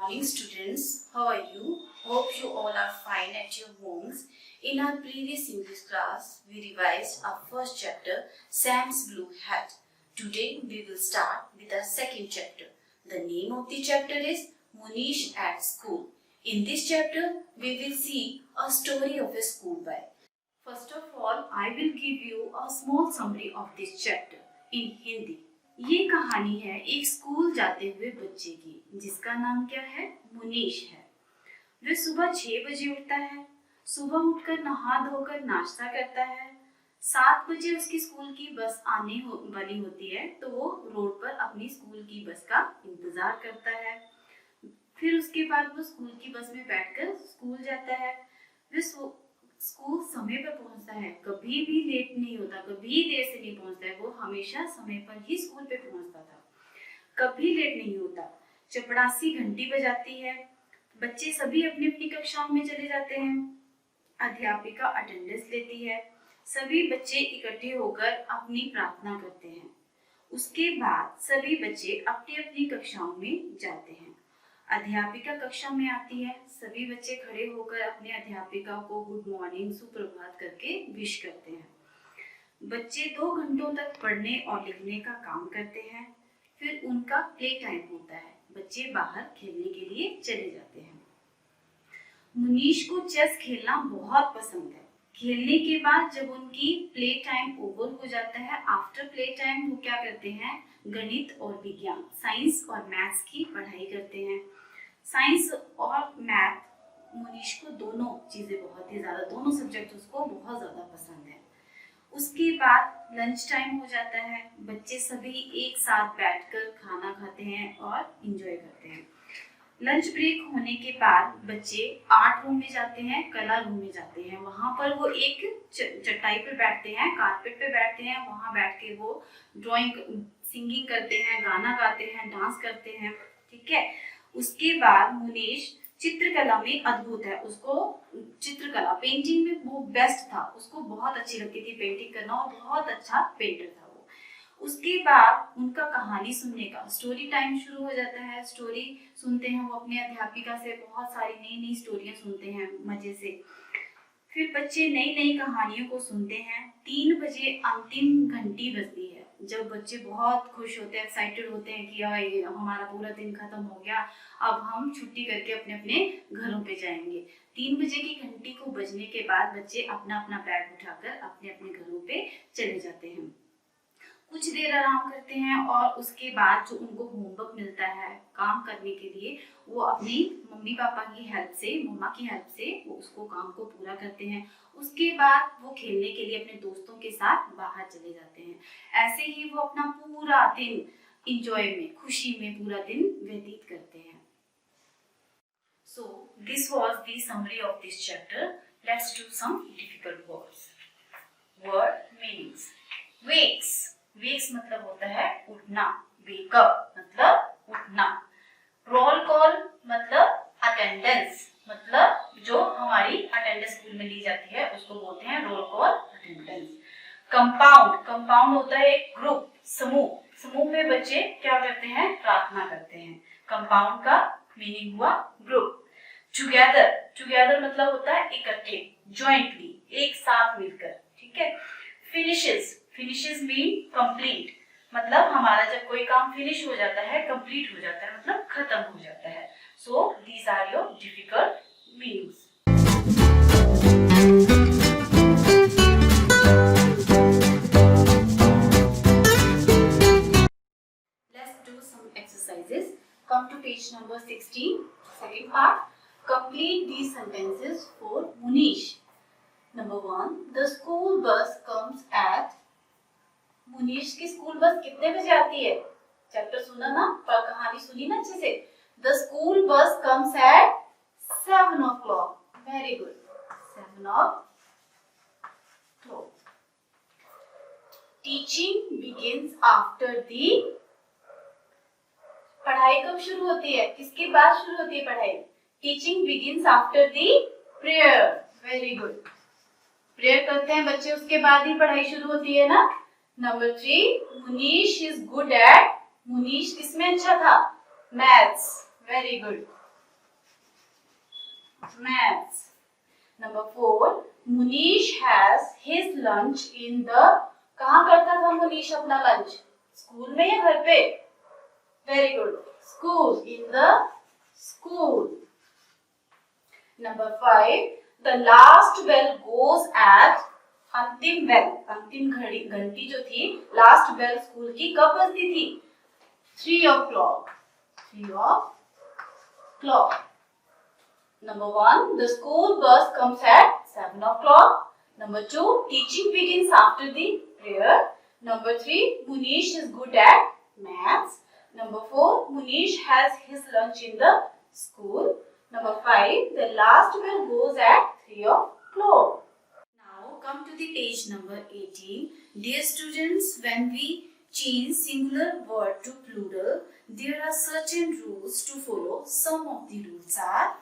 morning, students. How are you? Hope you all are fine at your homes. In our previous English class, we revised our first chapter, Sam's Blue Hat. Today, we will start with our second chapter. The name of the chapter is Munish at School. In this chapter, we will see a story of a schoolboy. First of all, I will give you a small summary of this chapter in Hindi. ये कहानी है एक school जाते हुए बच्चे की, जिसका नाम क्या है? मुनीश है। वह सुबह 6 बजे उठता है। सुबह उठकर नहा धोकर नाश्ता करता है। 7 बजे उसकी स्कूल की बस आने वाली होती है, तो वो रोड पर अपनी स्कूल की बस का इंतजार करता है। फिर उसके बाद वो स्कूल की बस में बैठकर स्कूल जाता है। वह स्कूल समय पर पहुंचता है, कभी भी लेट नहीं होता, कभी देर से नहीं पहुंचता है। वो हमेशा समय पर ही स्कूल पे पहुंचता था, कभी लेट नहीं होता। चपरासी घंटी बजाती है, बच्चे सभी अपनी अपनी कक्षाओं में चले जाते हैं। अध्यापिका अटेंडेंस लेती है, सभी बच्चे इकट्ठे होकर अपनी प्रार्थना करते हैं। उसके बाद सभी बच्चे अपनी अपनी कक्षाओं में जाते हैं। अध्यापिका कक्षा में आती है, सभी बच्चे खड़े होकर अपने अध्यापिका को गुड मॉर्निंग, सुप्रभात करके विश करते हैं। बच्चे 2 घंटों तक पढ़ने और लिखने का काम करते हैं। फिर उनका प्ले टाइम होता है, बच्चे बाहर खेलने के लिए चले जाते हैं। मुनीश को चेस खेलना बहुत पसंद है। खेलने के बाद जब उनकी प्ले टाइम ओवर हो जाता है, आफ्टर प्ले टाइम वो क्या करते हैं? गणित और विज्ञान, साइंस और मैथ्स की पढ़ाई करते हैं। साइंस और मैथ मुनीश को दोनों चीजें बहुत ही ज्यादा, दोनों सब्जेक्ट उसको बहुत ज्यादा पसंद है। उसके बाद लंच टाइम हो जाता है, बच्चे सभी एक साथ बैठकर खाना खाते हैं और एंजॉय करते हैं। लंच ब्रेक होने के बाद बच्चे आर्ट रूम में जाते हैं, कला रूम में जाते हैं। वहां पर वो एक चटाई पर बैठते हैं, कारपेट पे बैठते हैं। वहां बैठ के वो ड्राइंग, सिंगिंग करते हैं, गाना गाते हैं, डांस करते हैं। ठीक है। उसके बाद मुनीश चित्रकला में अद्भुत है। उसको चित्रकला, पेंटिंग में वो बेस्ट था, उसको बहुत अच्छी लगती थी पेंटिंग करना और बहुत अच्छा पेंटर था वो। उसके बाद उनका कहानी सुनने का स्टोरी टाइम शुरू हो जाता है। स्टोरी सुनते हैं वो अपने अध्यापिका से, बहुत सारी नई नई स्टोरियां सुनते हैं मजे से। फिर बच्चे नई नई कहानियों को सुनते हैं। 3 बजे अंतिम घंटी बजती है, जब बच्चे बहुत खुश होते हैं, एक्साइटेड होते हैं कि हमारा पूरा दिन खत्म हो गया, अब हम छुट्टी करके अपने अपने घरों पे जाएंगे। 3 बजे की घंटी को बजने के बाद बच्चे अपना अपना बैग उठाकर अपने अपने घरों पे चले जाते हैं। कुछ देर आराम करते हैं और उसके बाद जो उनको होमवर्क मिलता है काम करने के लिए, वो अपनी मम्मी पापा की हेल्प से, मम्मा की हेल्प से वो उसको काम को पूरा करते हैं। उसके बाद वो खेलने के लिए अपने दोस्तों के साथ बाहर चले जाते हैं। ऐसे ही वो अपना पूरा दिन एंजॉय में, खुशी में पूरा दिन व्यतीत करते हैं। So this was the summary of this chapter. Let's do some difficult words. Word meanings. Wakes. Wakes मतलब होता है उठना। Wake up मतलब उठना। Roll call मतलब अटेंडेंस, मतलब जो हमारी अटेंडेंस स्कूल में ली जाती है उसको बोलते हैं roll call, attendance. Compound, compound होता है एक ग्रुप, समूह। समूह में बच्चे क्या करते हैं? प्रार्थना करते हैं। कंपाउंड का मीनिंग हुआ ग्रुप। टुगेदर, टुगेदर मतलब होता है इकट्ठे, जॉइंटली, एक साथ मिलकर। ठीक है। फिनिशेस, फिनिशेस मीन कंप्लीट, मतलब हमारा जब कोई काम फिनिश हो जाता है, कंप्लीट हो जाता है, मतलब खत्म हो जाता है। So these are your difficult meanings. Let's do some exercises. Come to page number 16, second part. Complete these sentences for Munish. Number 1, the school bus comes at. Munish की स्कूल बस कितने बजे आती है? चैप्टर सुना ना, पर कहानी सुनी ना अच्छे से। The school bus comes at 7 o'clock. Very good. 7 o'clock. Teaching begins after the. पढ़ाई कब शुरू होती है? किसके बाद शुरू होती है पढ़ाई? Teaching begins after the prayer. Very good. Prayer करते हैं बच्चे, उसके बाद ही पढ़ाई शुरू होती है ना। Number 3, Munish is good at. Munish किसमें अच्छा था? Maths. Very good. Maths. Number 4. Munish has his lunch in the. कहाँ करता था मुनीश अपना लंच? स्कूल में या घर पे? Very good. School. In the school. Number 5. The last bell goes at. अंतिम बेल, अंतिम घंटी जो थी, लास्ट बेल स्कूल की कब बजती थी? 3 o'clock. 3 o'clock. Number 1, the school bus comes at 7 o'clock. Number 2, teaching begins after the prayer. Number 3, Munish is good at maths. Number 4, Munish has his lunch in the school. Number 5, the last bell goes at 3 o'clock. Now come to the page number 18. Dear students, when we change singular word to plural, there are certain rules to follow. Some of the rules are: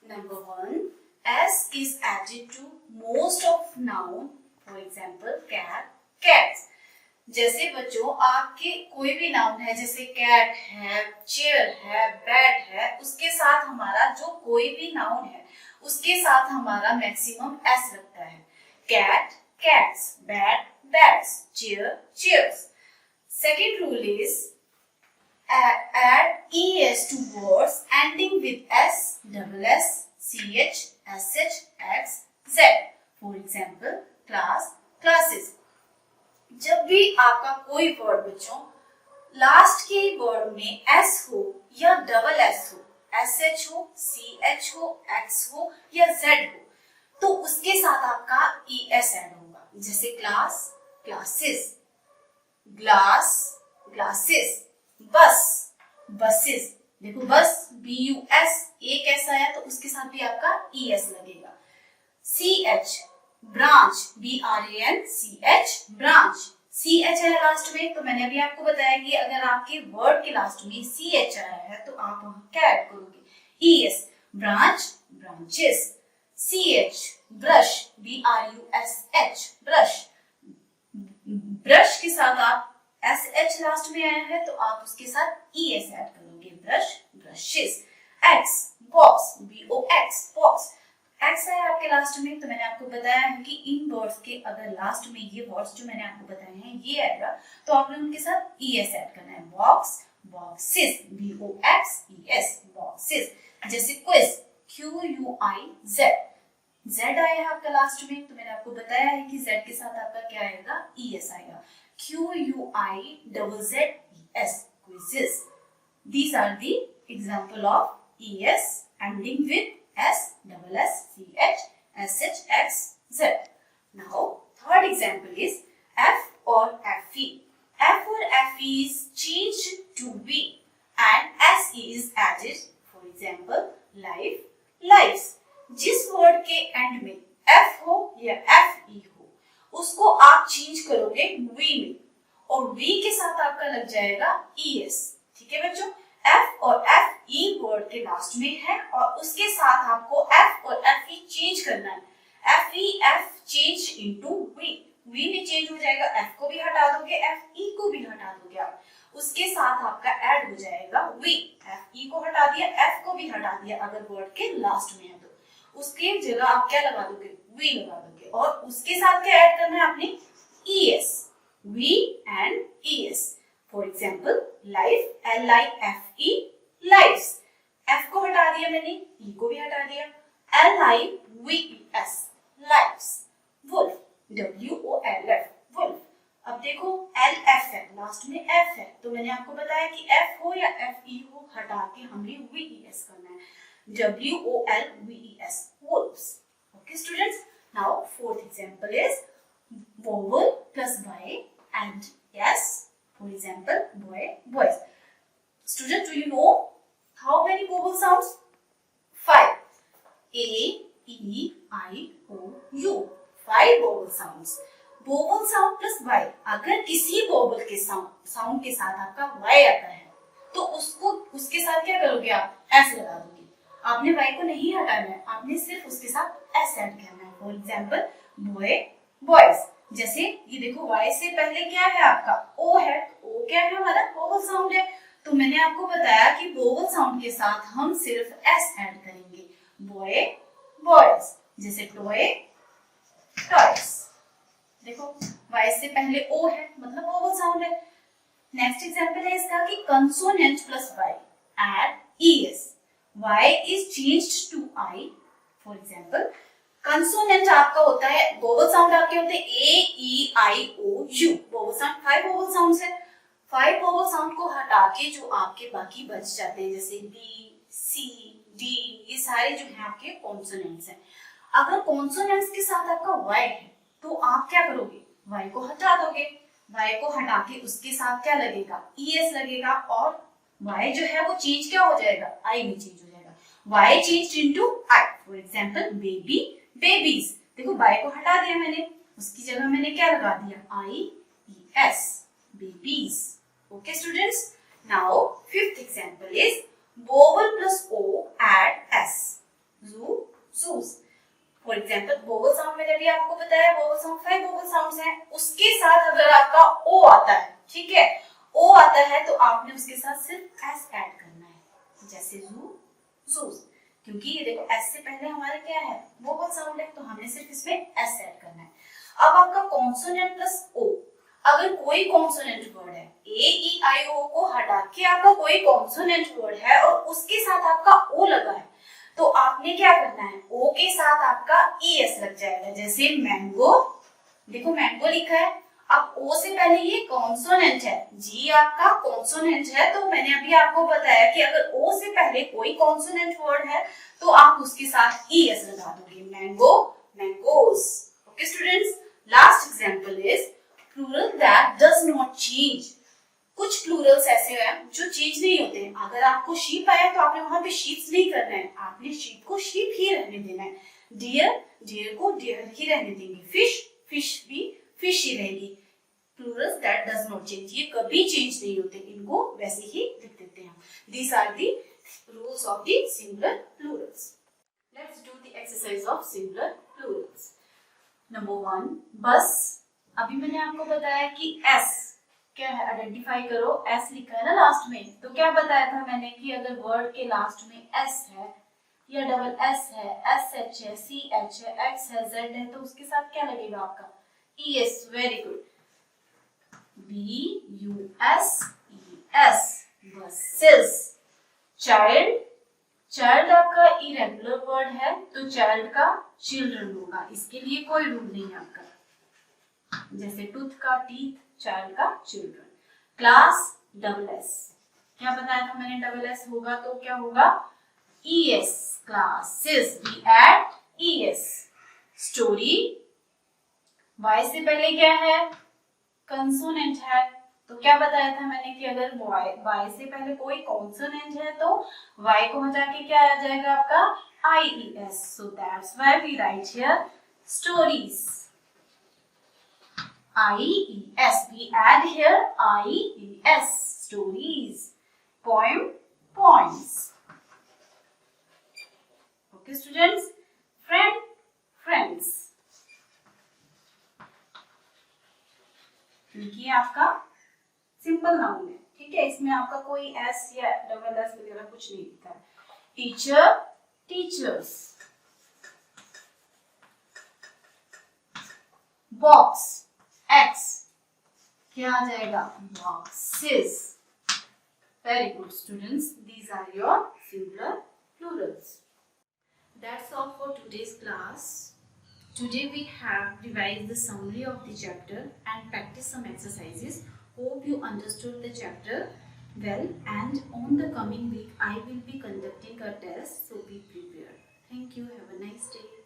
Number 1, S is added to most of noun. For example, cat, cats. जैसे बच्चों आपके कोई भी noun है, जैसे cat है, chair है, bat है, उसके साथ हमारा जो कोई भी नाउन है उसके साथ हमारा मैक्सिमम एस लगता है. Cat, cats, bat, bats, chair, chairs. Second rule is add es to words ending with s, double s, ch, sh, x, z. For example, class, classes. जब भी आपका कोई वर्ड बच्चों लास्ट के वर्ड में s हो या डबल s हो, sh हो, ch हो, x हो या z हो, तो उसके साथ आपका es ऐड होगा. जैसे क्लास, क्लासेस, ग्लास, ग्लासेस, बस, बसेस. देखो बस bus एक ऐसा आया तो उसके साथ भी आपका es लगेगा. ch, branch, branch, branch, ch है लास्ट में, तो मैंने अभी आपको बताया कि अगर आपके वर्ड के लास्ट में ch आया है तो आप वहां क्या ऐड करोगे? es, branch, branches. ch, brush, brush, brush. Brush के साथ आप sh लास्ट में आया है तो आप उसके साथ es ऐड करोगे, brush, brushes. x, box, box, box. x है आपके लास्ट में, तो मैंने आपको बताया है कि इन वर्ड्स के अगर लास्ट में ये वर्ड्स जो मैंने आपको बताए हैं ये आएगा तो आपने उनके साथ es ऐड करना है. Box, boxes, boxes, boxes. जैसे क्विज, quiz, z आया है आपका लास्ट में, तो मैंने आपको बताया है कि z के साथ आपका क्या आएगा? es आएगा. quizzes, quizzes. These are the example of es ending with s, double s, ch, sh, x, z. Now third example is f or fe. F or fe is changed to v and s is added. For example, life, lives. जिस word के and में f हो या fe हो उसको आप change करोगे v में और v के साथ आपका लग जाएगा es. ठीक है बच्चों, f और fe वर्ड के लास्ट में है और उसके साथ आपको f और fe चेंज करना है. f change into v, v में चेंज हो जाएगा, f को भी हटा दोगे, fe को भी हटा दोगे आप, उसके साथ आपका ऐड हो जाएगा v. fe को हटा दिया, f को भी हटा दिया, अगर वर्ड के लास्ट में है तो उसके जगह आप क्या लगा दोगे? v लगा दोगे और उसके साथ क्या ऐड करना है आपने? es. v and es. For example, life, life, lives. f को हटा दिया मैंने, e को भी हटा दिया, lives, lives. wolf, wolf, wolf. अब देखो lf है, लास्ट में f है, तो मैंने आपको बताया कि f हो या fe हो हटा के हमें ves करना है. wolves, wolves. Okay students, now fourth example is vowel plus y and s. For example, boy, boys. Students, do you know how many vowel sounds? 5. A, E, I, O, U. 5 vowel sounds. Vowel sound plus y. अगर किसी vowel के sound के साथ आपका y आता है तो उसको उसके साथ क्या करोगे आप? s लगा दोगे. आपने y को नहीं हटाना है, आपने सिर्फ उसके साथ s ऐड करना है. For example boy, boys. जैसे ये देखो y से पहले क्या है आपका? o है, o क्या है हमारा? वोवल साउंड है. तो मैंने आपको बताया कि वोवल साउंड के साथ हम सिर्फ s ऐड करेंगे. boy, वर्ड्स, जैसे टॉय, टॉयज। देखो y से पहले o है, मतलब वोवल साउंड है। नेक्स्ट एग्जांपल है इसका कि consonant plus y add es, y is changed to I। For example consonant आपका होता है, वोवल साउंड आपके होते हैं a e i o u, vowel sound 5 vowel sounds है। 5 वोवल साउंड को हटा के जो आपके बाकी बच जाते हैं, जैसे b c d, ये सारे जो है आपके कॉन्सोनेंट्स हैं। अगर कॉन्सोनेंट्स के साथ आपका y है तो आप क्या करोगे, y को हटा दोगे। y को हटा के उसके साथ क्या लगेगा, es लगेगा, और y जो है वो चेंज क्या हो जाएगा, I में चेंज हो जाएगा। y changed into I। For example baby, babies. देखो y को हटा दिया मैंने, उसकी जगह मैंने क्या लगा दिया, I es, babies. Okay students, now fifth example is vowel plus o add s, zoo, zoos। For example vowel sound मैंने अभी आपको बताया, वोवल साउंड 5 वोवल साउंड्स हैं, उसके साथ अगर आपका ओ आता है, ठीक है, ओ आता है तो आपने उसके साथ सिर्फ एस ऐड करना है, जैसे जू, जूस। क्योंकि ये देखो एस से पहले हमारा क्या है, वोवल साउंड है, तो हमने सिर्फ इसमें एस ऐड करना है। अब आपका कॉन्सोनेंट प्लस ओ, अगर कोई कॉन्सोनेंट वर्ड है, ए ई आई ओ को हटा के आपका कोई कॉन्सोनेंट वर्ड है और उसके साथ आपका ओ लगा है, तो आपने क्या करना है, ओ के साथ आपका es लग जाएगा। जैसे मैंगो, देखो मैंगो लिखा है, अब ओ से पहले ये कॉन्सोनेंट है, जी आपका कॉन्सोनेंट है, तो मैंने अभी आपको बताया कि अगर ओ से पहले कोई कॉन्सोनेंट वर्ड है तो आप उसके साथ es लगा दोगे, mango, mangoes. Okay students, last example is plural that does not change. कुछ प्लूरल्स ऐसे हैं जो चेंज नहीं होते हैं। अगर आपको शीप आया तो आपने वहां पे शीप्स नहीं करना है, आपने शीप को शीप ही रहने देना है। डियर, डियर को डियर ही रहने देंगे। फिश, फिश भी फिश ही रहेगी। Plurals that does not change, ये कभी चेंज नहीं होते, इनको वैसे ही लिख देते हैं। These are the rules of the singular plurals. Let's do the exercise of singular plurals. Number 1, बस। अभी मैंने आपको बताया कि एस क्या है, आइडेंटिफाई करो, एस लिखा है ना लास्ट में, तो क्या बताया था मैंने कि अगर वर्ड के लास्ट में एस है या डबल एस है, एस एच है, सी एच है, एक्स है, जेड है, तो उसके साथ क्या लगेगा आपका, E S. Very good, B U S E S, buses. Child, child आपका इरेगुलर वर्ड है, तो चाइल्ड का चिल्ड्रन होगा, इसके लिए कोई रूल नहीं है आपका। जैसे टूथ का टीथ, चाइल्ड का चिल्ड्रन। क्लास, डबल एस, क्या बताया था मैंने, डबल एस होगा तो क्या होगा, E S, classes, we add E S. Story, Y से पहले क्या है, कंसोनेंट है, तो क्या बताया था मैंने कि अगर वाई से पहले कोई कॉन्सोनेंट है तो वाई को हटा के क्या आ जाएगा आपका, I E S. So that's why we write here stories, I-E-S. We add here I-E-S. Stories. Poem, poems. Okay, students. Friend, friends. देखिए आपका सिंपल नाउन है, ठीक है, इसमें आपका कोई एस या डबल एस वगैरह कुछ नहीं लिखा है। Teacher, teachers. बॉक्स, X, क्या आ जाएगा, boxes. Very good students, these are your singular plurals. That's all for today's class. Today we have revised the summary of the chapter and practiced some exercises. Hope you understood the chapter well, and on the coming week I will be conducting a test, so be prepared. Thank you. Have a nice day.